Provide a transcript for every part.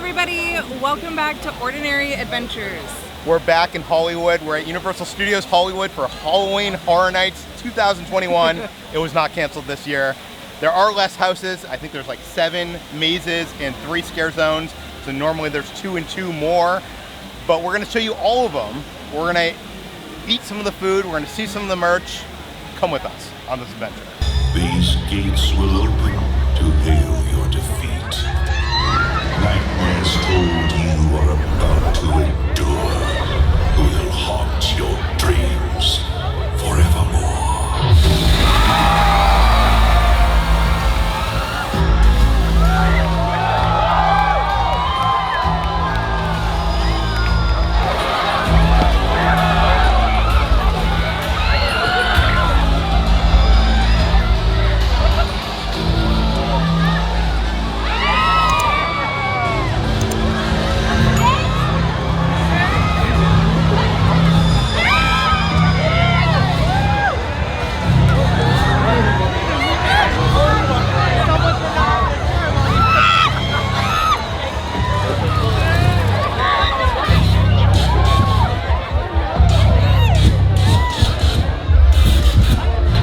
everybody. Welcome back to Ordinary Adventures. We're back in Hollywood. We're at Universal Studios Hollywood for Halloween Horror Nights 2021. It was not canceled this year. There are less houses. I think there's like 7 mazes and 3 scare zones. So normally there's 2 and 2 more. But we're going to show you all of them. We're going to eat some of the food. We're going to see some of the merch. Come with us on this adventure. These gates will open to hail your defeat. Nightmares told you are about to endure will haunt your dreams forevermore.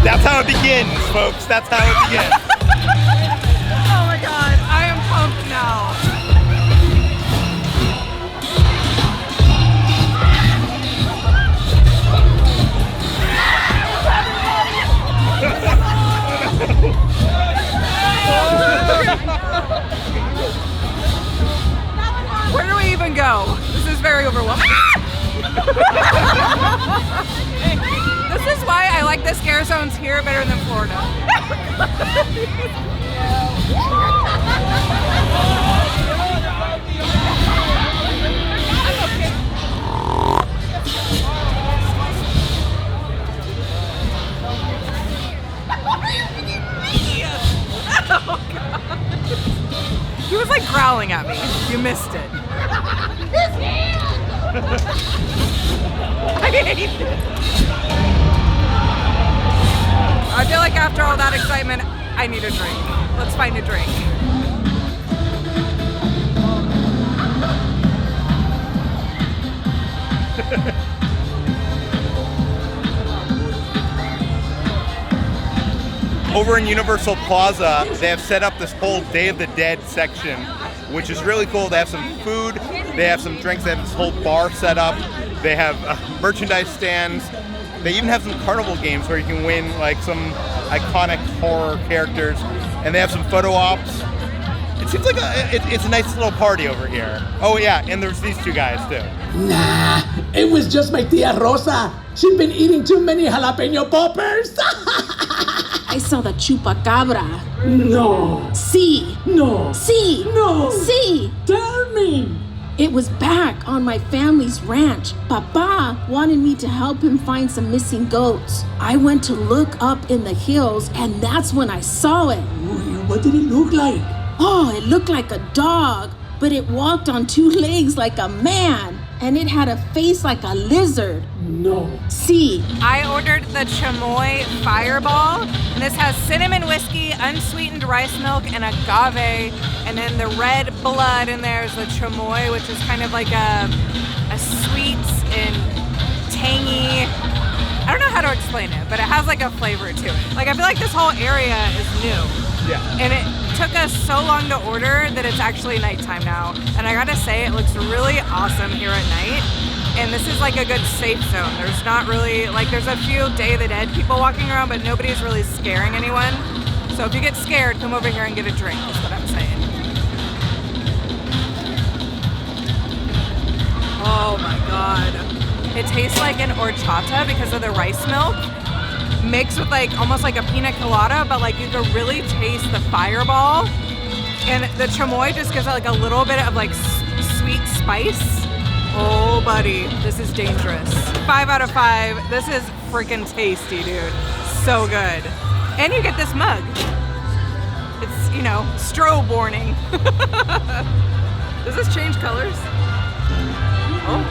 That's how it begins, folks. That's how it begins. Oh my god, I am pumped now. Where do we even go? This is very overwhelming. This is why I like the scare zones here better than Florida. Oh, God. He was like growling at me. You missed it. I hate it. I feel like after all that excitement, I need a drink. Let's find a drink. Over in Universal Plaza, they have set up this whole Day of the Dead section, which is really cool. They have some food, they have some drinks, they have this whole bar set up, they have merchandise stands. They even have some carnival games where you can win like some iconic horror characters, and they have some photo ops. It seems like it's a nice little party over here. Oh yeah, and there's these 2 guys too. Nah, it was just my tia Rosa. She'd been eating too many jalapeno poppers. I saw the chupacabra. No. Sí. No. Sí. No. Sí. Tell me. It was back on my family's ranch. Papa wanted me to help him find some missing goats. I went to look up in the hills, and that's when I saw it. What did it look like? Oh, it looked like a dog, but it walked on 2 legs like a man, and it had a face like a lizard. No. Sí. I ordered the Chamoy Fireball, and this has cinnamon whiskey, unsweetened rice milk, and agave, and then the red blood in there is the Chamoy, which is kind of like a sweet and tangy. I don't know how to explain it, but it has like a flavor to it. Like I feel like this whole area is new. Yeah. And it took us so long to order that it's actually nighttime now. And I gotta say, it looks really awesome here at night. And this is like a good safe zone. There's not really, like there's a few Day of the Dead people walking around, but nobody's really scaring anyone. So if you get scared, come over here and get a drink, is what I'm saying. Oh my God. It tastes like an horchata because of the rice milk. Mixed with like almost like a pina colada, but like you can really taste the fireball, and the chamoy just gives it like a little bit of like sweet spice. Oh buddy, this is dangerous. 5 out of 5. This is freaking tasty, dude. So good. And you get this mug. It's, you know, strobe warning. Does this change colors? Oh,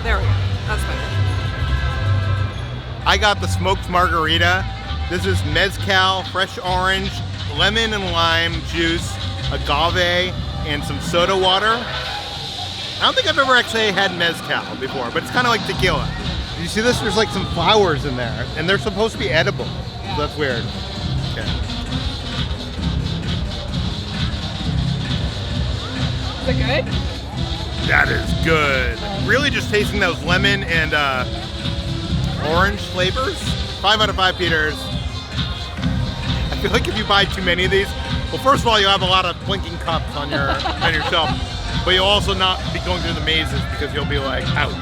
there we go. That's better. I got the smoked margarita. This is mezcal, fresh orange, lemon and lime juice, agave, and some soda water. I don't think I've ever actually had mezcal before, but it's kind of like tequila. You see this? There's like some flowers in there, and they're supposed to be edible. So that's weird. Okay. Is it good? That is good. Really just tasting those lemon and orange flavors. 5 out of 5 Peters. I feel like if you buy too many of these, well, first of all, you'll have a lot of blinking cups on your shelf, but you'll also not be going through the mazes because you'll be like out.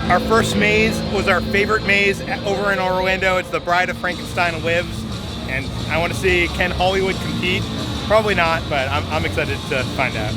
Our first maze was our favorite maze over in Orlando. It's the Bride of Frankenstein Lives, and I want to see, can Hollywood compete? Probably not, but I'm excited to find out.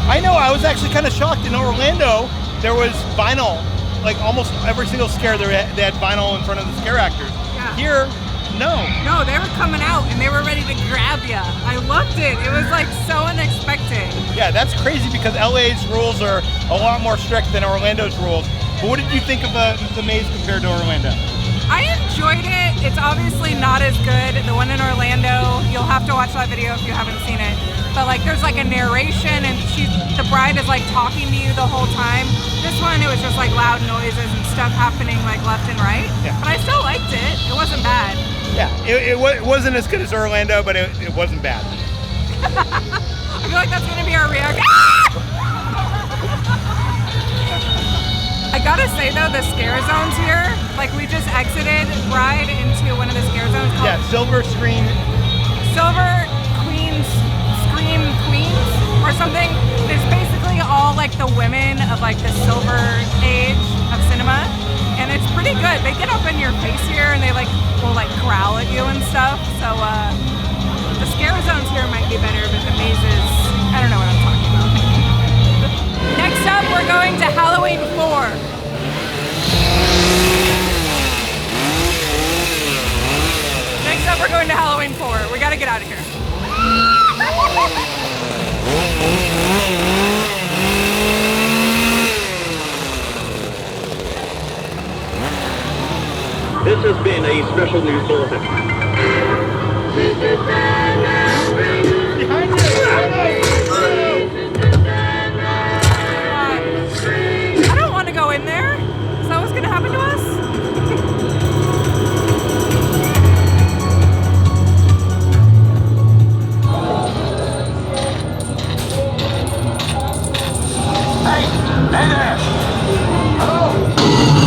I know, I was actually kind of shocked. In Orlando, there was vinyl, like almost every single scare they had vinyl in front of the scare actors. Yeah. Here, no. No, they were coming out and they were ready to grab you. I loved it. It was like so unexpected. Yeah, that's crazy because LA's rules are a lot more strict than Orlando's rules. But what did you think of the maze compared to Orlando? I enjoyed it. It's obviously not as good. The one in Orlando, you'll have to watch that video if you haven't seen it. But like there's like a narration and the bride is like talking to you the whole time. This one, it was just like loud noises and stuff happening like left and right. Yeah. But I still liked it. It wasn't bad. Yeah, it wasn't as good as Orlando, but it wasn't bad. I feel like that's gonna be our reaction. I gotta say though, the scare zones here, like we just exited Bride into one of the scare zones called Silver Scream Queenz or something. It's basically all like the women of like the silver age of cinema, and it's pretty good. They get up in your face here and they like will like growl at you and stuff. So the scare zones here might be better, but the mazes, I don't know what I'm talking about. Next up, we're going to Halloween 4. Next up, we're going to Halloween 4. We gotta get out of here. This has been a special news bulletin. Behind you! I don't want to go in there. Is that what's gonna happen to us? Hey there! Hello?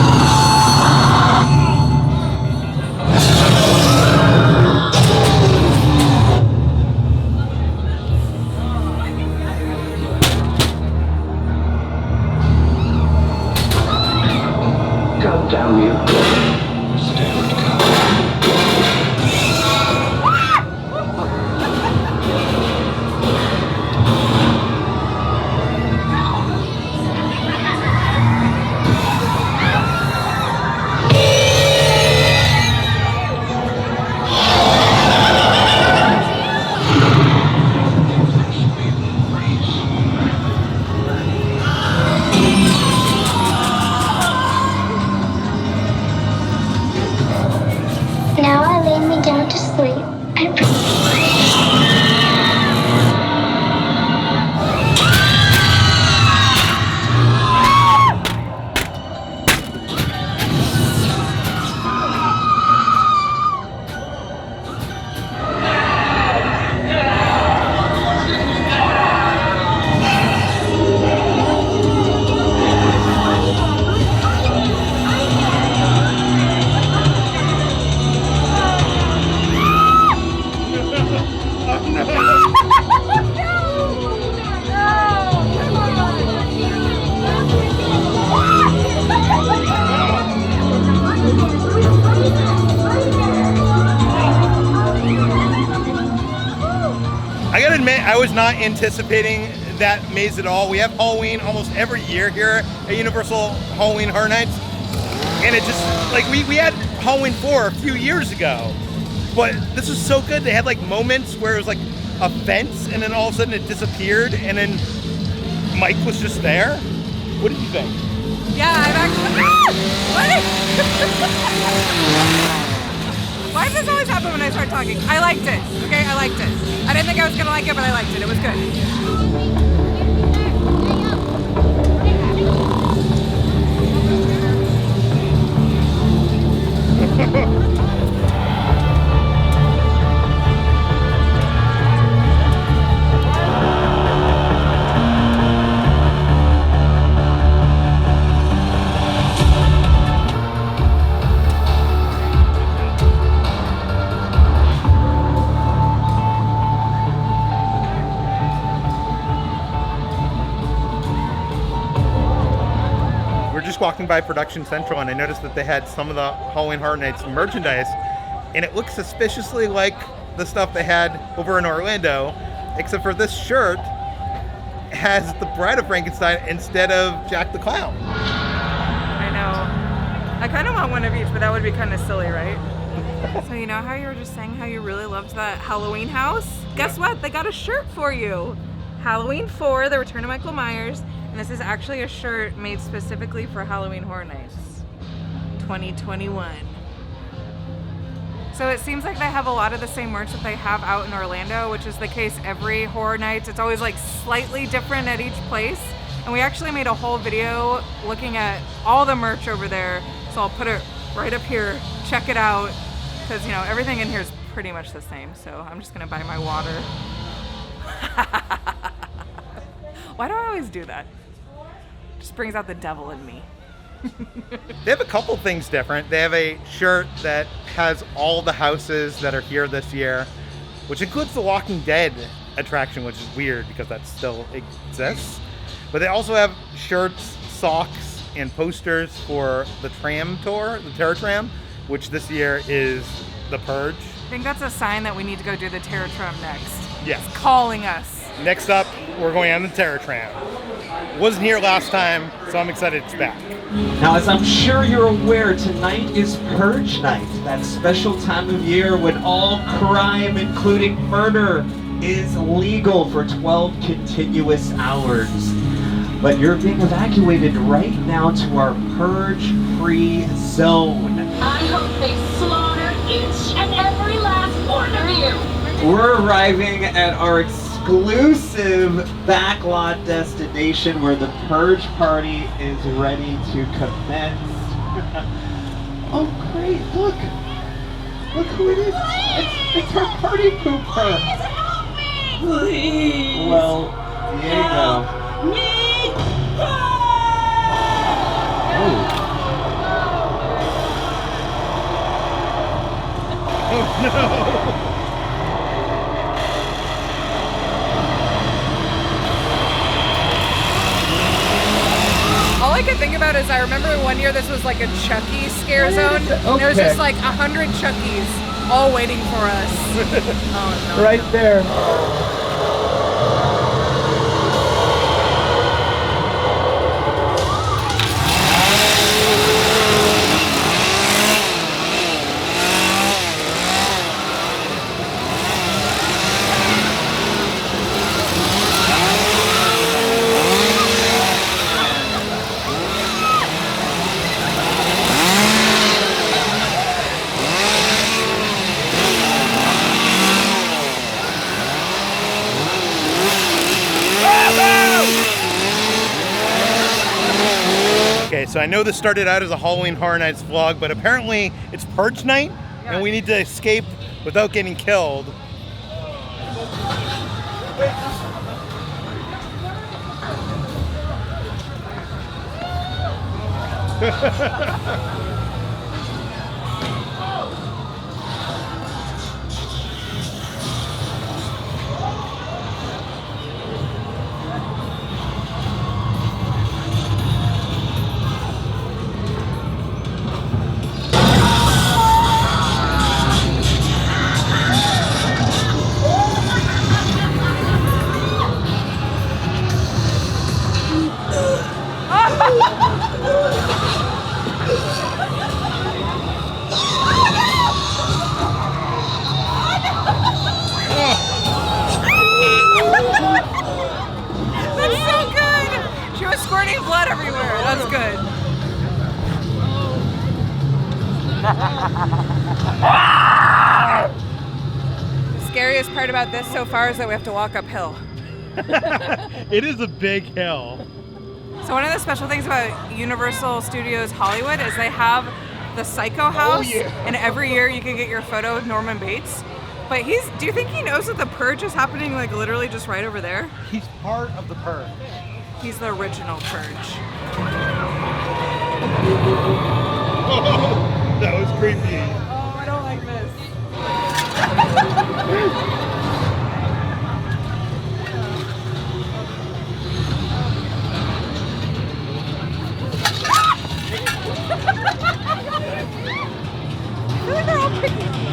Damn you. Stand Now I lay me down to sleep. I gotta admit, I was not anticipating that maze at all. We have Halloween almost every year here at Universal Halloween Horror Nights. And it just, like, we had Halloween 4 a few years ago. But this was so good. They had, like, moments where it was, like, a fence, and then all of a sudden it disappeared, and then Mike was just there. What did you think? Yeah, I've actually. Why does this always happen when I start talking? I liked it. Okay, I liked it. I didn't think I was gonna like it, but I liked it. It was good. Walking by Production Central, and I noticed that they had some of the Halloween Horror Nights merchandise, and it looks suspiciously like the stuff they had over in Orlando, except for this shirt has the Bride of Frankenstein instead of Jack the Clown. I know. I kind of want one of each, but that would be kind of silly, right? So you know how you were just saying how you really loved that Halloween house? Guess what? They got a shirt for you. Halloween 4, The Return of Michael Myers. And this is actually a shirt made specifically for Halloween Horror Nights 2021. So it seems like they have a lot of the same merch that they have out in Orlando, which is the case every Horror Nights. It's always like slightly different at each place. And we actually made a whole video looking at all the merch over there. So I'll put it right up here. Check it out. Because, you know, everything in here is pretty much the same. So I'm just going to buy my water. Why do I always do that? Just brings out the devil in me. They have a couple things different. They have a shirt that has all the houses that are here this year, which includes the Walking Dead attraction, which is weird because that still exists. But they also have shirts, socks, and posters for the Tram tour, the Terror Tram, which this year is the Purge. I think that's a sign that we need to go do the Terror Tram next. Yes. It's calling us. Next up, we're going on the Terror Tram. Wasn't here last time, so I'm excited it's back. Now, as I'm sure you're aware, tonight is Purge Night, that special time of year when all crime, including murder, is legal for 12 continuous hours. But you're being evacuated right now to our Purge-free zone. I hope they slaughter each and every last one of you. We're arriving at our exclusive backlot destination where the Purge party is ready to commence. Oh great, look who it is. It's our party pooper. Please. Well, Diego. Me. Oh no! All I could think about is I remember one year this was like a Chucky scare zone. And there was just like 100 Chuckies all waiting for us. Oh no. Right there. Okay, so I know this started out as a Halloween Horror Nights vlog, but apparently it's Purge night, and we need to escape without getting killed. That's so good! She was squirting blood everywhere. That's good. The scariest part about this so far is that we have to walk uphill. It is a big hill. So one of the special things about Universal Studios Hollywood is they have the Psycho House, and every year you can get your photo with Norman Bates. But do you think he knows that the Purge is happening like literally just right over there? He's part of the Purge. He's the original Purge. That was creepy. Oh, I don't like this. I feel like they're all picking on me.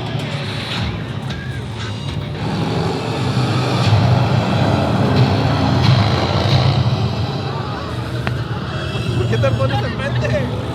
¿Por qué te pones enfrente?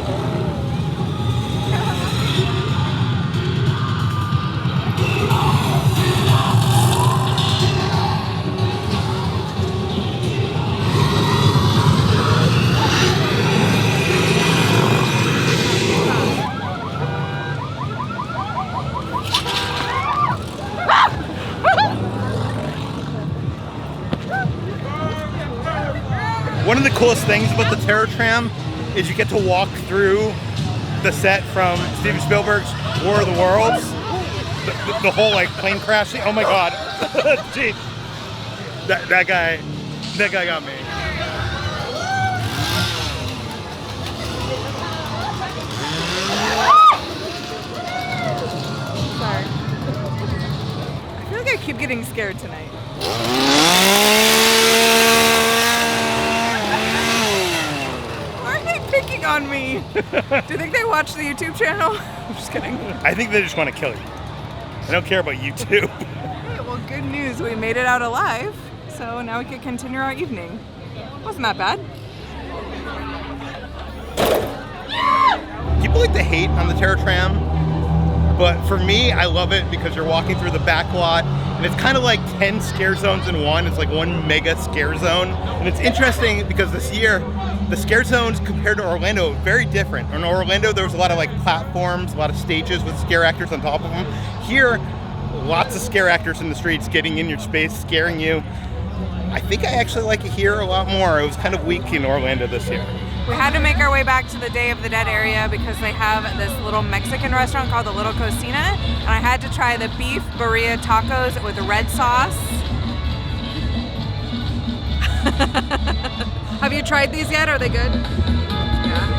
One of the coolest things about the Terror Tram is you get to walk through the set from Steven Spielberg's War of the Worlds. The whole like plane crashing. Oh my god. Jeez. That guy got me. Sorry. I feel like I keep getting scared tonight. Picking on me. Do you think they watch the YouTube channel? I'm just kidding. I think they just want to kill you. I don't care about YouTube. Hey, well, good news. We made it out alive, so now we can continue our evening. Wasn't that bad? People like to hate on the Terror Tram, but for me, I love it because you're walking through the back lot, and it's kind of like 10 scare zones in one. It's like one mega scare zone, and it's interesting because this year, the scare zones compared to Orlando are very different. In Orlando, there was a lot of like platforms, a lot of stages with scare actors on top of them. Here, lots of scare actors in the streets getting in your space, scaring you. I think I actually like it here a lot more. It was kind of weak in Orlando this year. We had to make our way back to the Day of the Dead area because they have this little Mexican restaurant called the Little Cocina, and I had to try the beef birria tacos with red sauce. Have you tried these yet? Are they good? Yeah.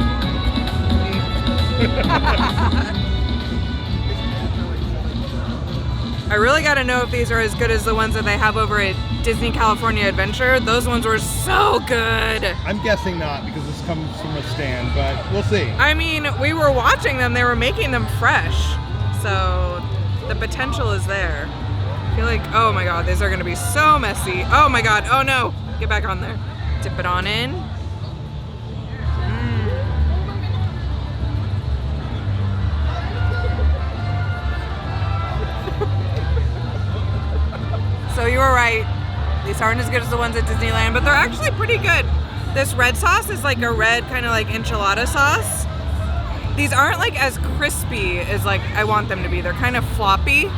I really got to know if these are as good as the ones that they have over at Disney California Adventure. Those ones were so good. I'm guessing not because the comes from a stand, but we'll see. I mean, we were watching them. They were making them fresh. So the potential is there. I feel like, oh my God, these are going to be so messy. Oh my God. Oh no. Get back on there. Dip it on in. So you were right. These aren't as good as the ones at Disneyland, but they're actually pretty good. This red sauce is like a red kind of like enchilada sauce. These aren't like as crispy as like I want them to be. They're kind of floppy,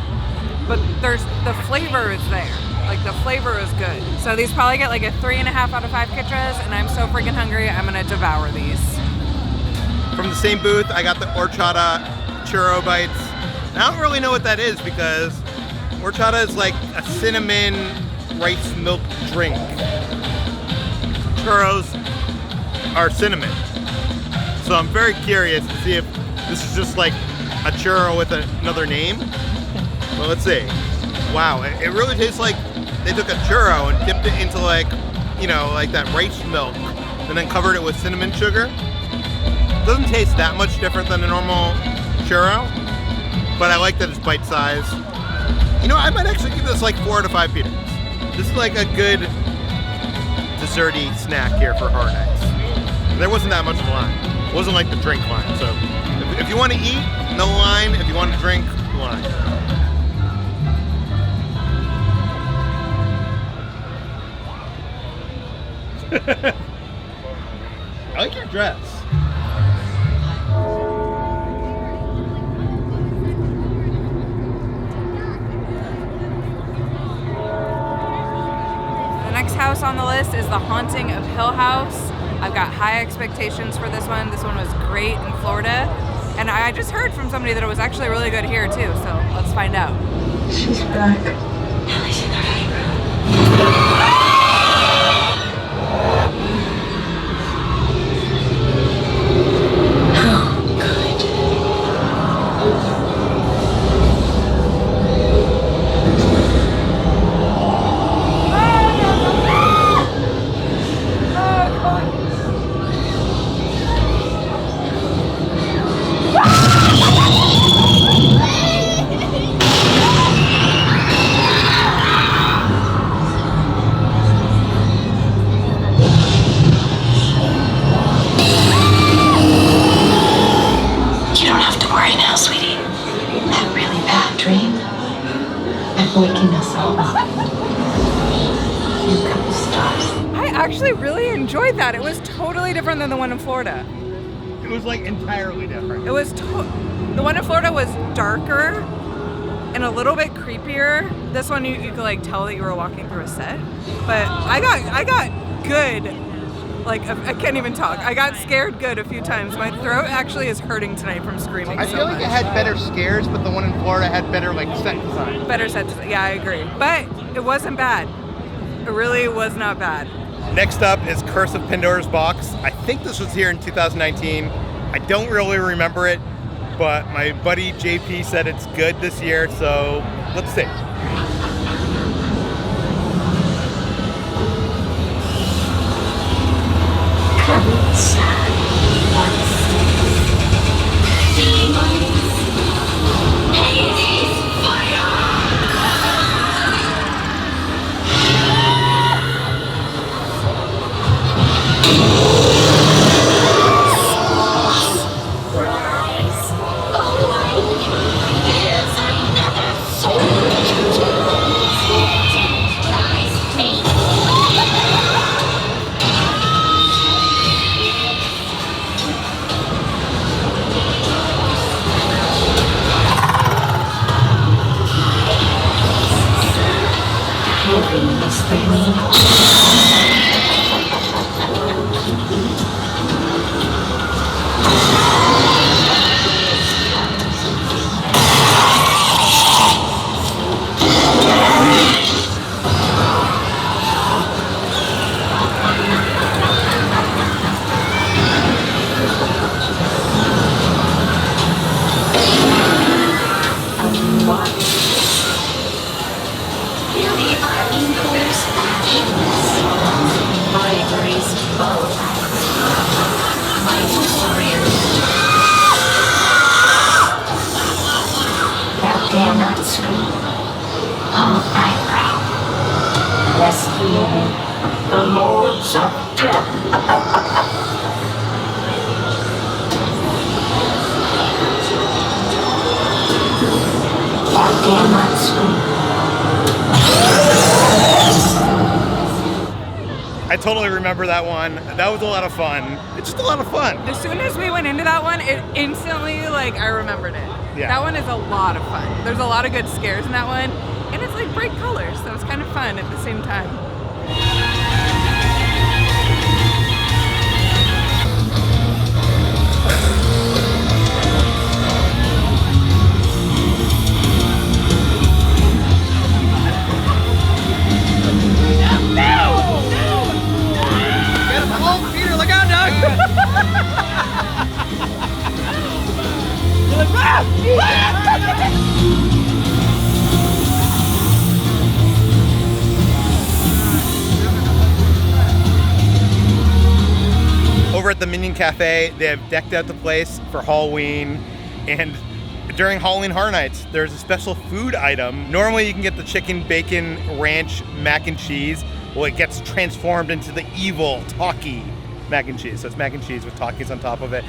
but the flavor is there. Like the flavor is good. So these probably get like a 3.5 out of 5 Kitras, and I'm so freaking hungry. I'm gonna devour these. From the same booth, I got the Horchata Churro bites. I don't really know what that is because Horchata is like a cinnamon rice milk drink. Churros are cinnamon. So I'm very curious to see if this is just like a churro with another name. Well, let's see. Wow, it really tastes like they took a churro and dipped it into like, you know, like that rice milk and then covered it with cinnamon sugar. It doesn't taste that much different than a normal churro, but I like that it's bite size. You know, I might actually give this like 4 out of 5 peanuts. This is like a good desserty snack here for Horror Nights. There wasn't that much of a line. It wasn't like the drink line. So if you want to eat, no line. If you want to drink, line. I like your dress. House on the list is The Haunting of Hill House. I've got high expectations for this one. This one was great in Florida. And I just heard from somebody that it was actually really good here too, so let's find out. She's back. Ellie's in the waking us all up. A couple stars. I actually really enjoyed that. It was totally different than the one in Florida. It was like entirely different. It was the one in Florida was darker and a little bit creepier. This one you could like tell that you were walking through a set. But I got good. Like, I can't even talk. I got scared good a few times. My throat actually is hurting tonight from screaming. I feel like it had better scares, but the one in Florida had better like set design. Better set design. Yeah, I agree. But it wasn't bad. It really was not bad. Next up is Curse of Pandora's Box. I think this was here in 2019. I don't really remember it, but my buddy JP said it's good this year, so let's see. Here we are in full expansion. the lords of death. I totally remember that one. That was a lot of fun. It's just a lot of fun. As soon as we went into that one, it instantly, like, I remembered it. Yeah. That one is a lot of fun. There's a lot of good scares in that one, and it's like bright colors, so it's kind of fun at the same time. Over at the Minion Cafe, they have decked out the place for Halloween, and during Halloween Horror Nights, there's a special food item. Normally you can get the chicken bacon ranch mac and cheese. Well, it gets transformed into the evil Taki mac and cheese. So it's mac and cheese with Takis on top of it.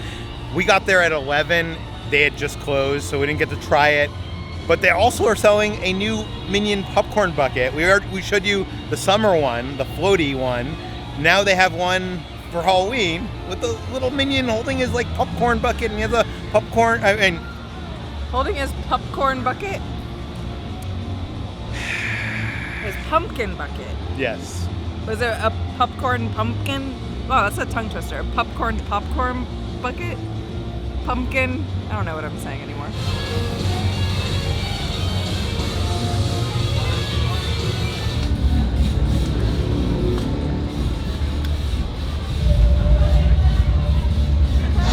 We got there at 11. They had just closed, so we didn't get to try it. But they also are selling a new Minion popcorn bucket. We showed you the summer one, the floaty one. Now they have one for Halloween with the little Minion holding his like popcorn bucket, and he has a popcorn. Holding his popcorn bucket? His pumpkin bucket. Yes. Was it a popcorn pumpkin? Wow, that's a tongue twister. Popcorn bucket? Pumpkin? I don't know what I'm saying anymore.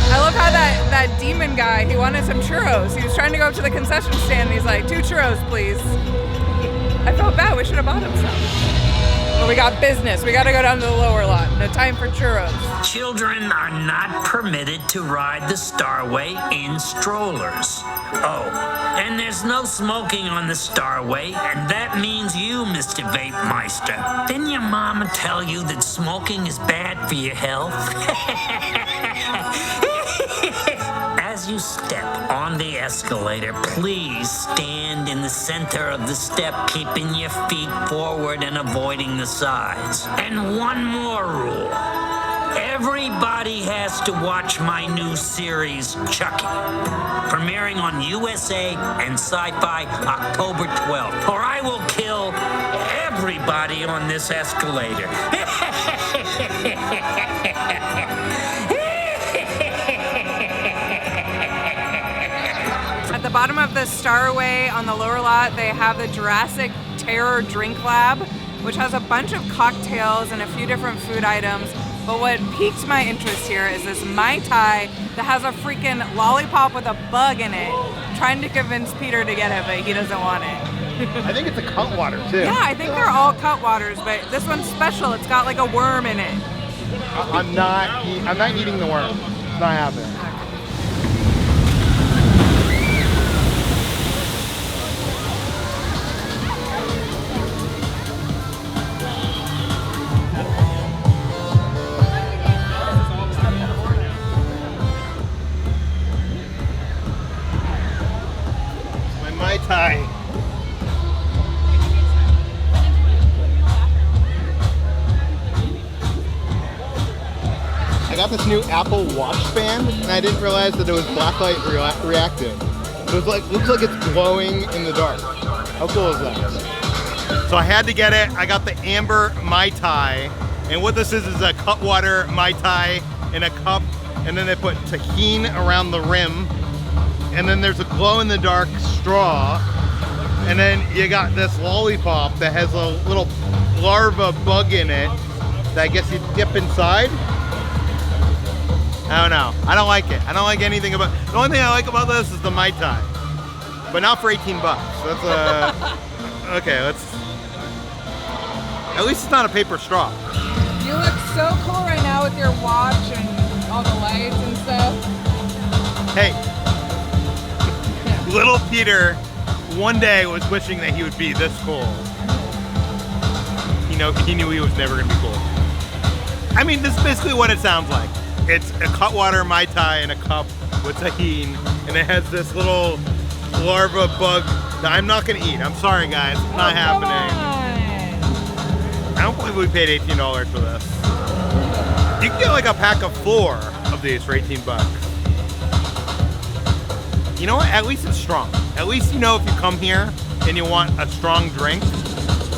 I love how that demon guy, he wanted some churros. He was trying to go up to the concession stand and he's like, 2 churros, please. I felt bad, we should have bought him some. But we got business. We got to go down to the lower lot. No time for churros. Children are not permitted to ride the Starway in strollers. Oh, and there's no smoking on the Starway, and that means you, Mr. Vape Meister. Didn't your mama tell you that smoking is bad for your health? As you step on the escalator, please stand in the center of the step, keeping your feet forward and avoiding the sides. And one more rule. Everybody has to watch my new series, Chucky, premiering on USA and Sci-Fi October 12th, or I will kill everybody on this escalator. At the bottom of the Starway on the lower lot, they have the Jurassic Terror Drink Lab, which has a bunch of cocktails and a few different food items. But what piqued my interest here is this Mai Tai that has a freaking lollipop with a bug in it. I'm trying to convince Peter to get it, but he doesn't want it. I think it's a cut water too. Yeah, I think they're all cut waters, but this one's special. It's got like a worm in it. I'm not eating the worm. It's not happening. Mai Tai. I got this new Apple Watch band, and I didn't realize that it was blacklight reactive. So it's like, looks like it's glowing in the dark. How cool is that? So I had to get it. I got the Amber Mai Tai, and what this is a Cutwater Mai Tai in a cup, and then they put tahini around the rim, and then there's a glow-in-the-dark straw, and then you got this lollipop that has a little larva bug in it that I guess you dip inside. I don't know. I don't like it. I don't like anything about it. The only thing I like about this is the Mai Tai. But not for 18 bucks. That's okay, let's... At least it's not a paper straw. You look so cool right now with your watch and all the lights and stuff. Hey. Little Peter one day was wishing that he would be this cool. He knew he was never gonna be cool. I mean, this is basically what it sounds like. It's a cutwater Mai Tai in a cup with tahini, and it has this little larva bug that I'm not gonna eat. I'm sorry, guys, it's not happening. I don't believe we paid $18 for this. You can get like a pack of 4 of these for 18 bucks. You know what? At least it's strong. At least you know if you come here and you want a strong drink,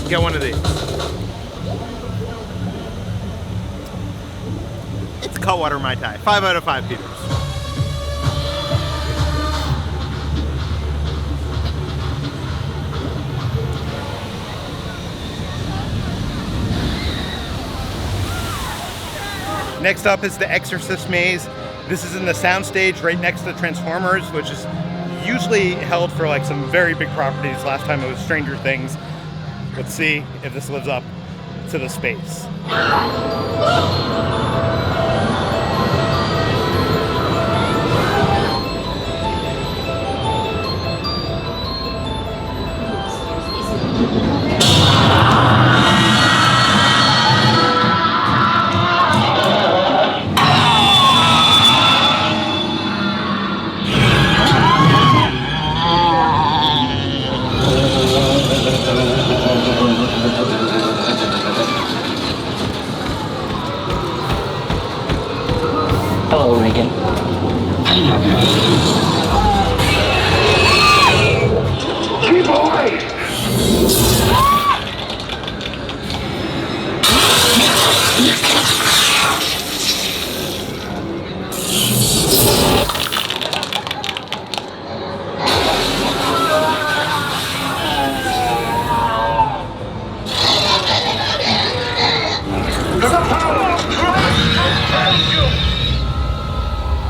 get one of these. It's cutwater Mai Tai. 5 out of 5 Peters. Next up is the Exorcist maze. This is in the soundstage right next to Transformers, which is usually held for like some very big properties. Last time it was Stranger Things. Let's see if this lives up to the space. Hello, Regan. Keep away!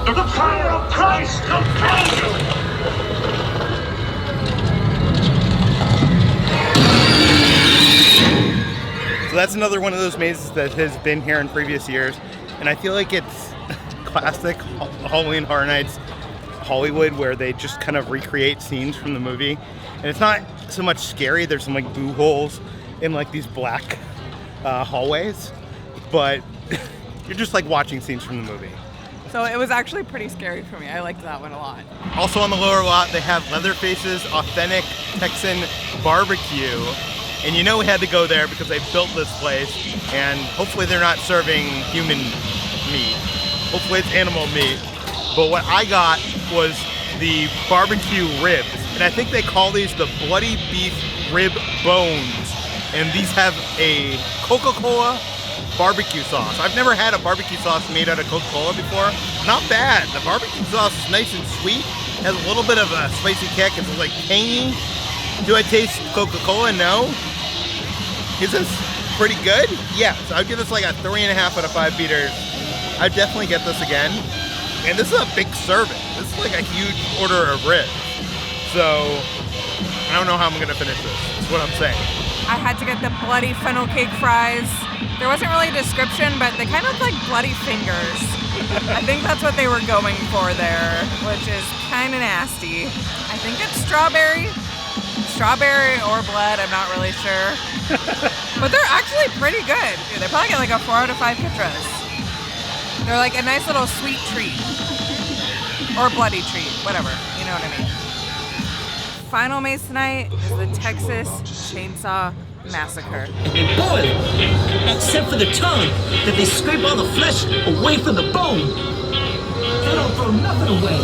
The power of Christ compels you! So that's another one of those mazes that has been here in previous years, and I feel like it's classic Halloween Horror Nights Hollywood, where they just kind of recreate scenes from the movie, and it's not so much scary. There's some like boo holes in like these black hallways, but you're just like watching scenes from the movie. So it was actually pretty scary for me. I liked that one a lot. Also on the lower lot, they have Leatherface's authentic Texan barbecue. And you know we had to go there because they built this place, and hopefully they're not serving human meat. Hopefully it's animal meat. But what I got was the barbecue ribs. And I think they call these the bloody beef rib bones. And these have a Coca-Cola barbecue sauce. I've never had a barbecue sauce made out of Coca-Cola before. Not bad. The barbecue sauce is nice and sweet. Has a little bit of a spicy kick. It's like tangy. Do I taste Coca-Cola? No. Is this pretty good? Yes. I'd give this like a 3.5 out of 5 Peters. I'd definitely get this again. And this is a big serving. This is like a huge order of ribs. So I don't know how I'm gonna finish this. That's what I'm saying. I had to get the bloody funnel cake fries. There wasn't really a description, but they kind of look like bloody fingers. I think that's what they were going for there, which is kind of nasty. I think it's strawberry or blood, I'm not really sure. But they're actually pretty good. Dude, they probably get like a 4 out of 5 Pitras. They're like a nice little sweet treat. Or bloody treat, whatever, you know what I mean. Final maze tonight is the Texas Chainsaw Massacre. They boil it, except for the tongue, that they scrape all the flesh away from the bone. They don't throw nothing away.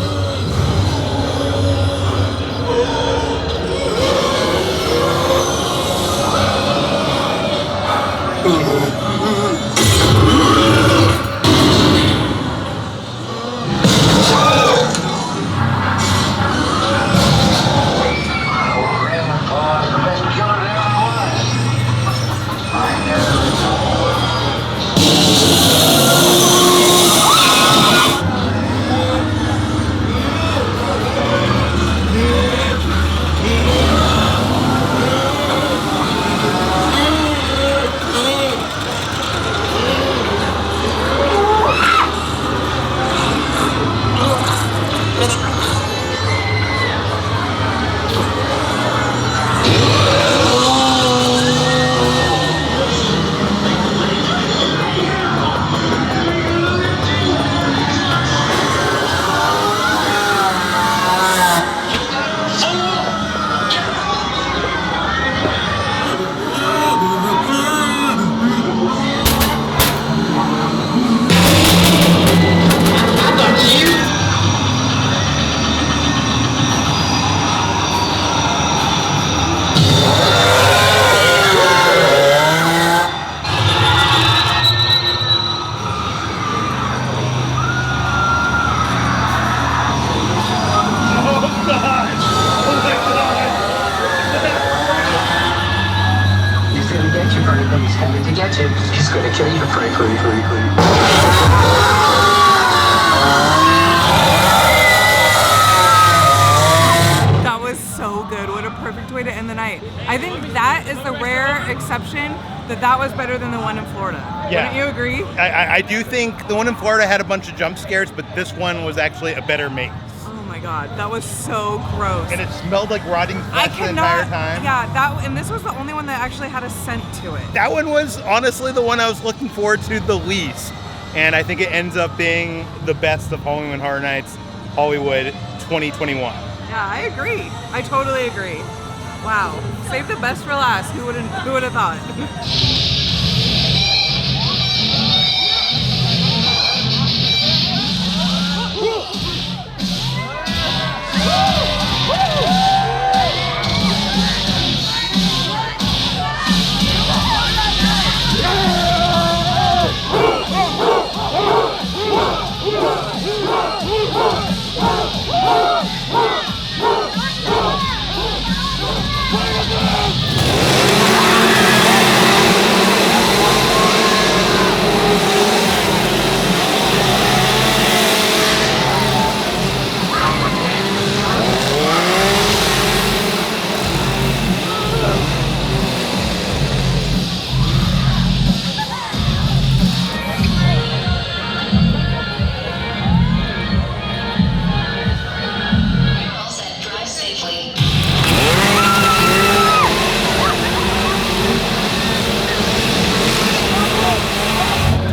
That was so good. What a perfect way to end the night. I think that is the rare exception that was better than the one in Florida. Yeah. Wouldn't you agree? I do think the one in Florida had a bunch of jump scares, but this one was actually a better maze. Oh my god, that was so gross. And it smelled like rotting flesh the entire time. Yeah, and this was the only one that actually had a scent to it. That one was honestly the one I was looking forward to the least. And I think it ends up being the best of Halloween Horror Nights Hollywood 2021. Yeah, I agree. I totally agree. Wow. Save the best for last. Who would have thought?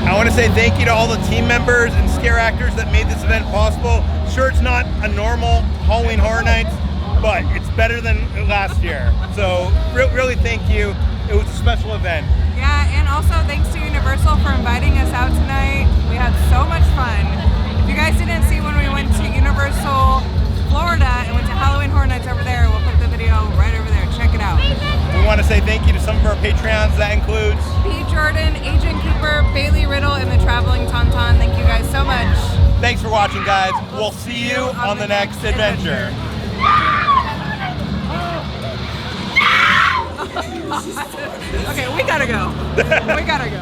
I want to say thank you to all the team members and scare actors that made this event possible. Sure, it's not a normal Halloween Horror Nights, but it's better than last year. So really thank you. It was a special event. Yeah, and also thanks to Universal for inviting us out tonight. We had so much fun. If you guys didn't see when we went to Universal Florida and went to Halloween Horror Nights over there, we'll put the video right over there. Check it out. We want to say thank you to some of our Patreons. That includes P. Jordan, Agent Cooper, Bailey Riddle, and the Traveling Tauntaun. Thank you guys so much. Thanks for watching, guys. We'll see you on the next adventure. Okay, we gotta go. We gotta go.